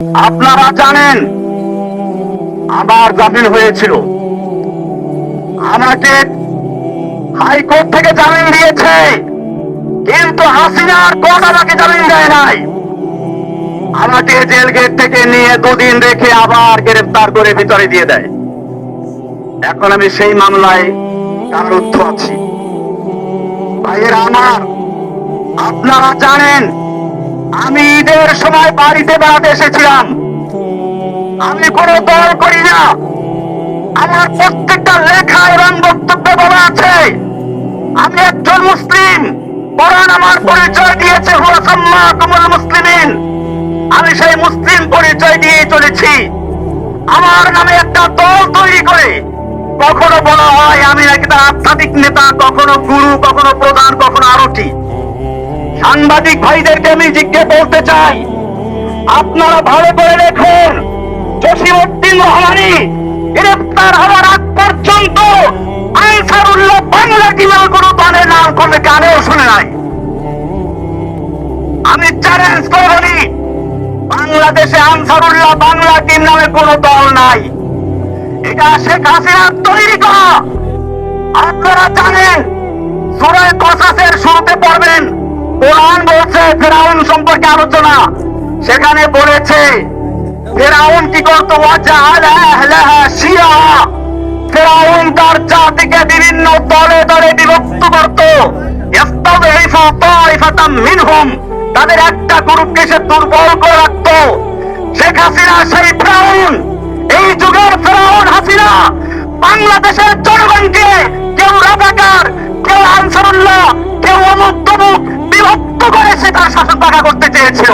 আপনারা জানেন আমার জামিন হয়েছিল, আমাকে হাইকোর্ট থেকে জামিন দিয়েছে, কিন্তু হাসিনার কোর্ট আমাকে জামিন দেয় নাই। আমাকে জেল গেট থেকে নিয়ে 2 দিন রেখে আবার গ্রেফতার করে ভিতরে দিয়ে দেয়। এখন আমি সেই মামলায় কারারুদ্ধ আছি। ভাইয়েরা আমার, আপনারা জানেন আমি ঈদের সময় বাড়িতে বেড়াতে এসেছিলাম। আমি কোনো দল করি না, আমার প্রত্যেকটা লেখা এবং বক্তব্যে বলা আছে আমি একজন মুসলিম। কোরআন আমার পরিচয় দিয়েছে, হুয়া সাম্মাকুমুল মুসলিমিন। আমি সেই মুসলিম পরিচয় দিয়ে চলেছি। আমার নামে একটা দল তৈরি করে কখনো বলা হয় আমি একটা আধ্যাত্মিক নেতা, কখনো গুরু, কখনো প্রধান, কখনো আরতি। সাংবাদিক ভাইদেরকে আমি জিজ্ঞেস বলতে চাই, আপনারা ভালো করে দেখুন, জসিমউদ্দিন রহমানী গ্রেফতার হওয়ার আগ পর্যন্ত আনসারুল্লাহ বাংলা টিমের কোন দলের নাম কোনো গানেও শুনে নাই। আমি চ্যালেঞ্জ করে বলি, বাংলাদেশে আনসারুল্লাহ বাংলা টিম নামে কোন দল নাই। এটা শেখ হাসিনার তৈরি করা। আপনারা জানেন সূরা কসাসের শুরুতে পড়বেন, কোরআন বলছে ফেরাউন সম্পর্কে আলোচনা। সেখানে বলেছে ফেরাউন কি করতো, ওয়াজআলা আহলাহা শিয়া। ফেরাউন তার জাতিকে বিভিন্ন দলে দলে বিভক্ত করত। ইস্তাযইফু তাইফাতাম মিনহুম, তাদের একটা গ্রুপকে সে দুর্বল করে রাখতো। শেখ হাসিনা সেই ফেরাউন, এই যুগের ফেরাউন হাসিনা বাংলাদেশের জনগণকে কেউ রাজাকার, কেউ আনসারুল্লাহ, কেউ অমুক তমুক বিভক্ত করে সে তার শাসন পাকা করতে চেয়েছিল।